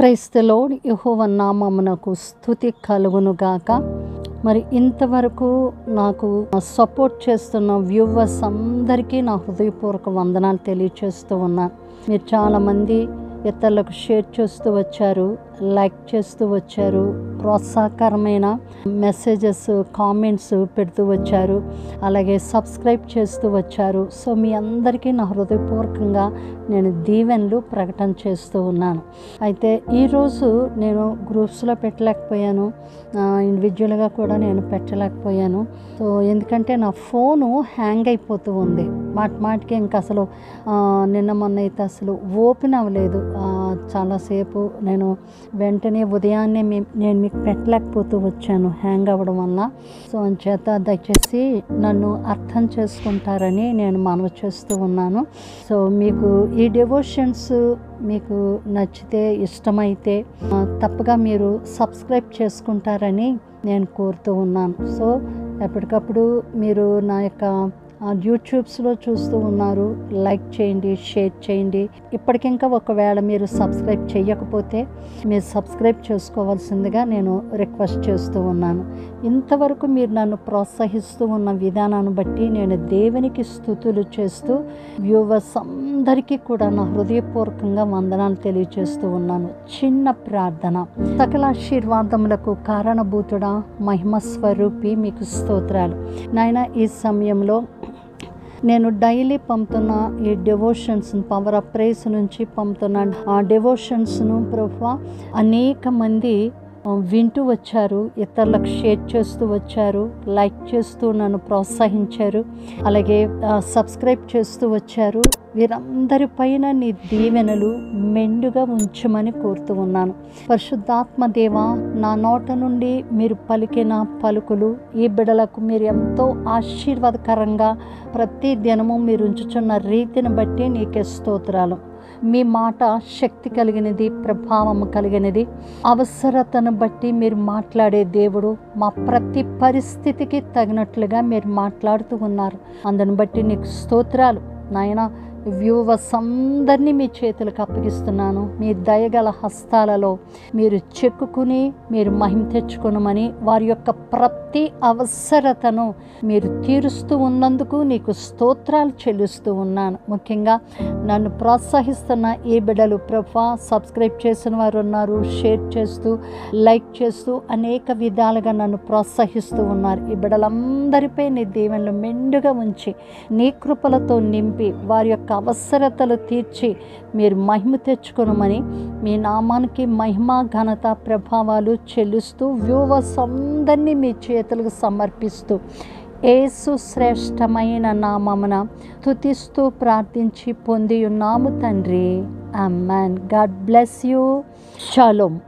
Praise the lord. యెహోవా నామమునకు స్తుతి కలుగును గాక. మరి ఇంతవరకు నాకు సపోర్ట్ చేస్తున్న వ్యూవర్స్ అందరికీ నా హృదయపూర్వక వందనాలు తెలియచేస్తూ ఉన్నాను. మీరు చాలామంది ఇతరులకు షేర్ చేస్తూ వచ్చారు, లైక్ చేస్తూ వచ్చారు, ప్రోత్సాహకరమైన మెసేజెస్ కామెంట్స్ పెడుతూ వచ్చారు, అలాగే సబ్స్క్రైబ్ చేస్తూ వచ్చారు. సో మీ అందరికీ నా హృదయపూర్వకంగా నేను దీవెనలు ప్రకటన చేస్తూ ఉన్నాను. అయితే ఈరోజు నేను గ్రూప్స్లో పెట్టలేకపోయాను, ఇండివిజువల్గా కూడా నేను పెట్టలేకపోయాను. సో ఎందుకంటే నా ఫోను హ్యాంగ్ అయిపోతూ ఉంది మాటికి. ఇంకా అసలు నిన్న మొన్న అయితే అసలు ఓపెన్ అవ్వలేదు. చాలాసేపు నేను వెంటనే ఉదయాన్నే నేను మీకు పెట్టలేకపోతూ వచ్చాను హ్యాంగ్ అవ్వడం వల్ల. సో అంచేత దయచేసి నన్ను అర్థం చేసుకుంటారని నేను మనవి చేస్తూ ఉన్నాను. సో మీకు ఈ డివోషన్స్ మీకు నచ్చితే ఇష్టమైతే తప్పగా మీరు సబ్స్క్రైబ్ చేసుకుంటారని నేను కోరుతూ ఉన్నాను. సో ఎప్పటికప్పుడు మీరు నా యొక్క యూట్యూబ్స్లో చూస్తూ ఉన్నారు, లైక్ చేయండి, షేర్ చేయండి. ఇప్పటికింకా ఒకవేళ మీరు సబ్స్క్రైబ్ చేయకపోతే మీరు సబ్స్క్రైబ్ చేసుకోవాల్సిందిగా నేను రిక్వెస్ట్ చేస్తూ ఉన్నాను. ఇంతవరకు మీరు నన్ను ప్రోత్సహిస్తూ ఉన్న విధానాన్ని బట్టి నేను దేవునికి స్తుతులు చేస్తూ వ్యూవర్స్ అందరికీ కూడా నా హృదయపూర్వకంగా వందనాలు తెలియజేస్తూ ఉన్నాను. చిన్న ప్రార్థన. సకల ఆశీర్వాదములకు కారణభూతుడా, మహిమ స్వరూపి, మీకు స్తోత్రాలు నాయన. ఈ సమయంలో నేను డైలీ పంపుతున్న ఈ డివోషన్స్ను, పవర్ ఆఫ్ ప్రేస్ నుంచి పంపుతున్న ఆ డివోషన్స్ను ప్రభువా అనేక మంది వింటూ వచ్చారు, ఇతరులకు షేర్ చేస్తూ వచ్చారు, లైక్ చేస్తూ నన్ను ప్రోత్సహించారు, అలాగే సబ్స్క్రైబ్ చేస్తూ వచ్చారు. వీరందరి పైన నీ దీవెనలు మెండుగా ఉంచమని కోరుతూ ఉన్నాను. పరిశుద్ధాత్మ దేవా, నా నోట నుండి మీరు పలికిన పలుకులు ఈ బిడలకు మీరు ఎంతో ఆశీర్వాదకరంగా ప్రతి దినము మీరు ఉంచుచున్న రీతిని బట్టి నీకే స్తోత్రాలు. మీ మాట శక్తి కలిగినది, ప్రభావం కలిగినది. అవసరతను బట్టి మీరు మాట్లాడే దేవుడు. మా ప్రతి పరిస్థితికి తగినట్లుగా మీరు మాట్లాడుతూ ఉన్నారు. అందుని బట్టి నీకు స్తోత్రాలు నాయన. వ్యూవర్స్ అందరినీ మీ చేతులకు అప్పగిస్తున్నాను. మీ దయగల హస్తాలలో మీరు చెక్కుకుని మీరు మహిమ తెచ్చుకొనమని, వారి యొక్క ప్రతి అవసరతను మీరు తీరుస్తూ ఉన్నందుకు నీకు స్తోత్రాలు చెల్లిస్తూ ఉన్నాను. ముఖ్యంగా నన్ను ప్రోత్సహిస్తున్న ఈ బిడ్డలు ప్రభా, సబ్స్క్రైబ్ చేసిన వారు ఉన్నారు, షేర్ చేస్తూ లైక్ చేస్తూ అనేక విధాలుగా నన్ను ప్రోత్సహిస్తూ ఉన్నారు. ఈ బిడ్డలందరిపై నీ దీవెనలు మెండుగా ఉంచి నీ కృపలతో నింపి వారి యొక్క అవసరతలు తీర్చి మీరు మహిమ తెచ్చుకొనమని, మీ నామానికి మహిమ, ఘనత, ప్రభావాలు చెల్లిస్తూ వ్యూవర్స్ అందరినీ మీ చేతులకు సమర్పిస్తూ యేసు శ్రేష్టమైన నామమున స్తుతిస్తూ ప్రార్థించి పొంది ఉన్నాము తండ్రి. Amen. God bless you. Shalom.